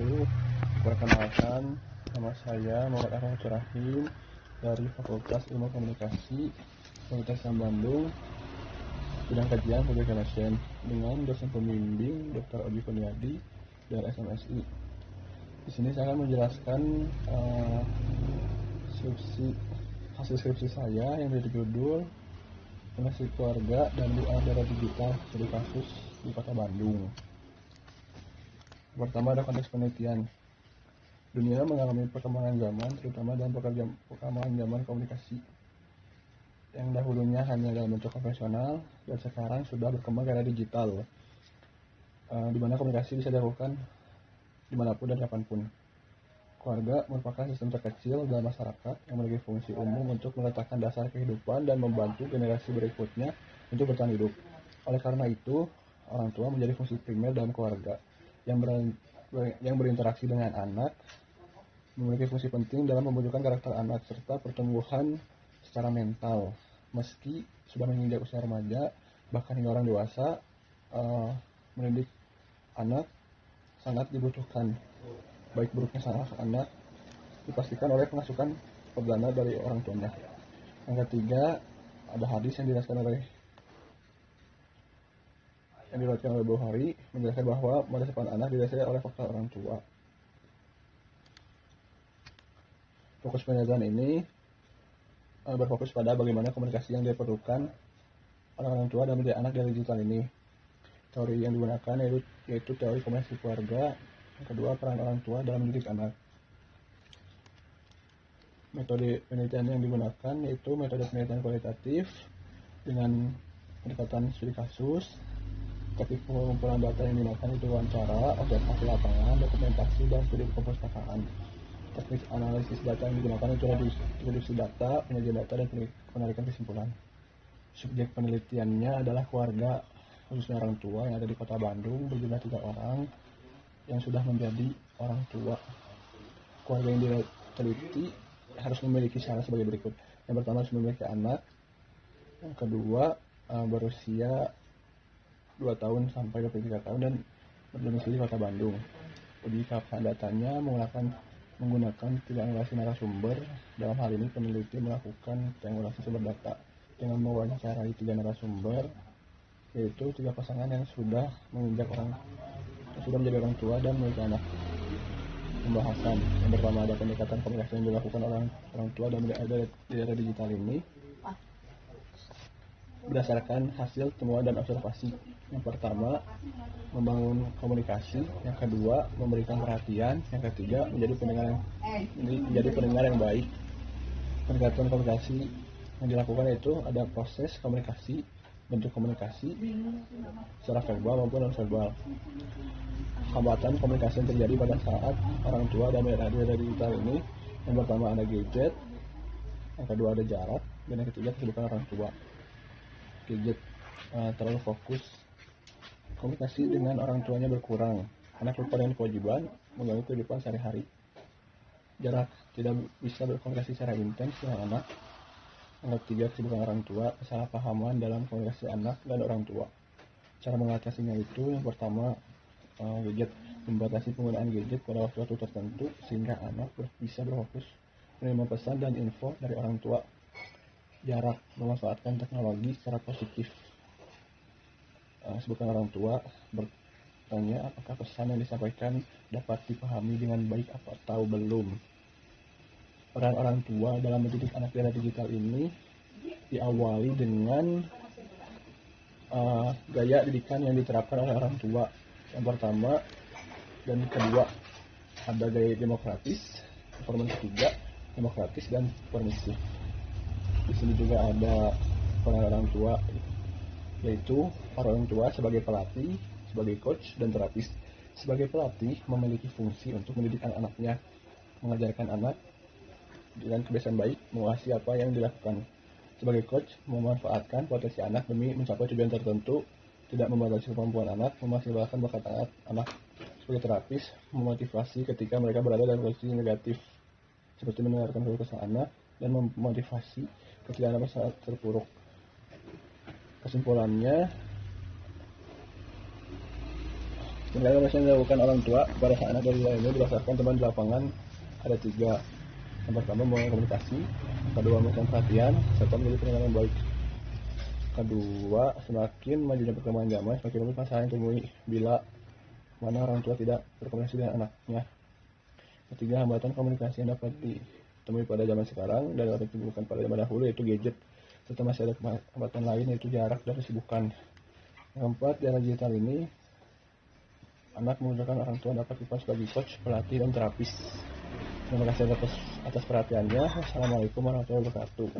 wabarakatuh. Perkenalkan, nama saya Muhammad Ahmad Rahim dari Fakultas Ilmu Komunikasi Universitas Islam Bandung, bidang kajian Public Relations, dengan dosen pembimbing Dr. Oji Kurniadi dari SMSI. Di sini saya akan menjelaskan hasil skripsi saya yang berjudul Koneksi Keluarga dan Era Digital Studi Kasus di Kota Bandung. Pertama ada konteks penelitian. Dunia mengalami perkembangan zaman, terutama dalam perkembangan zaman komunikasi yang dahulunya hanya dalam bentuk konvensional dan sekarang sudah berkembang ke era digital, di mana komunikasi bisa dilakukan dimanapun dan kapanpun. Keluarga merupakan sistem terkecil dalam masyarakat yang memiliki fungsi umum untuk meletakkan dasar kehidupan dan membantu generasi berikutnya untuk bertahan hidup. Oleh karena itu, orang tua menjadi fungsi primer dalam keluarga yang berinteraksi dengan anak, memiliki fungsi penting dalam membentukkan karakter anak serta pertumbuhan secara mental. Meski sudah menginjak usia remaja, bahkan hingga orang dewasa, mendidik anak sangat dibutuhkan. Baik buruknya salah anak dipastikan oleh pengasuhan perdana dari orang tuanya. Yang ketiga, ada hadis yang diriwayatkan oleh Bukhari menjelaskan bahwa masa depan anak didasari oleh faktor orang tua. Fokus penelitian ini berfokus pada bagaimana komunikasi yang diperlukan oleh orang tua dalam mendidik anak dari digital ini. Teori yang digunakan yaitu teori komunikasi keluarga. Yang kedua, peran orang tua dalam mendidik anak. Metode penelitian yang digunakan yaitu metode penelitian kualitatif dengan pendekatan studi kasus. Teknik pengumpulan data yang digunakan itu wawancara, observasi lapangan, dokumentasi, dan studi perpustakaan. Teknik analisis data yang digunakan itu reduksi data, penyajian data, dan penarikan kesimpulan. Subjek penelitiannya adalah keluarga, khususnya orang tua yang ada di Kota Bandung, berjumlah 3 orang yang sudah menjadi orang tua. Keluarga yang diteliti harus memiliki syarat sebagai berikut. Yang pertama, harus memiliki anak. Yang kedua, berusia 2 tahun sampai 23 tahun dan berdomisili Kota Bandung. Uji keabsahan datanya menggunakan triangulasi narasumber. Dalam hal ini peneliti melakukan triangulasi sumber data dengan mewawancarai 3 narasumber, yaitu 3 pasangan yang sudah menjadi orang tua dan memiliki anak. Pembahasan yang pertama, ada pendekatan komunikasi yang dilakukan oleh orang tua dan di era digital ini berdasarkan hasil temuan dan observasi. Yang pertama, membangun komunikasi. Yang kedua, memberikan perhatian. Yang ketiga, menjadi pendengar yang baik. Pendekatan komunikasi yang dilakukan itu ada proses komunikasi, bentuk komunikasi secara verbal maupun non-verbal. Hambatan komunikasi yang terjadi pada saat orang tua dan era digital ini, yang pertama ada gadget, yang kedua ada jarak, dan yang ketiga kesibukan orang tua. Gadget terlalu fokus, komunikasi dengan orang tuanya berkurang, anak lupa dengan kewajiban, mengganggu kehidupan sehari-hari. Jarak, tidak bisa berkomunikasi secara intens dengan anak. Yang ketiga, kesibukan orang tua, kesalahpahaman dalam komunikasi anak dan orang tua. Cara mengatasinya itu, yang pertama, gadget, membatasi penggunaan gadget pada waktu-waktu tertentu sehingga anak bisa berfokus menerima pesan dan info dari orang tua. Jarak, memanfaatkan teknologi secara positif. Sebagai orang tua bertanya apakah pesan yang disampaikan dapat dipahami dengan baik atau belum. Peran orang tua dalam mendidik anak di era digital ini diawali dengan gaya didikan yang diterapkan oleh orang tua. Yang pertama dan kedua ada gaya demokratis, format ketiga demokratis dan permisif. Di sini juga ada peran orang tua, yaitu orang tua sebagai pelatih, sebagai coach, dan terapis. Sebagai pelatih memiliki fungsi untuk mendidik anak-anaknya, mengajarkan anak dengan kebiasaan baik, mengawasi apa yang dilakukan. Sebagai coach, memanfaatkan potensi anak demi mencapai tujuan tertentu, tidak membatasi kemampuan anak, memaksimalkan bakat anak. Sebagai terapis, memotivasi ketika mereka berada dalam kondisi negatif, seperti mendengarkan keluh kesah anak dan memotivasi ketika anak sangat terpuruk. Kesimpulannya, Tindakan yang dilakukan orang tua pada anak dari lainnya berdasarkan teman di lapangan ada 3. Yang pertama, membangun komunikasi. Yang kedua, memberikan perhatian serta menjadi pendengar yang baik. Kedua, semakin majunya perkembangan zaman, semakin rumit masalah yang temui bila mana orang tua tidak berkomunikasi dengan anaknya. Ketiga, hambatan komunikasi yang dapat ditemui pada zaman sekarang dan dapat ditemukan pada zaman dahulu, yaitu gadget, serta masih ada hambatan lain, yaitu jarak dan kesibukan. Yang keempat, di era digital ini anak menggunakan orang tua dapat diperan sebagai coach, pelatih, dan terapis. Terima kasih atas perhatiannya. Wassalamualaikum warahmatullahi wabarakatuh.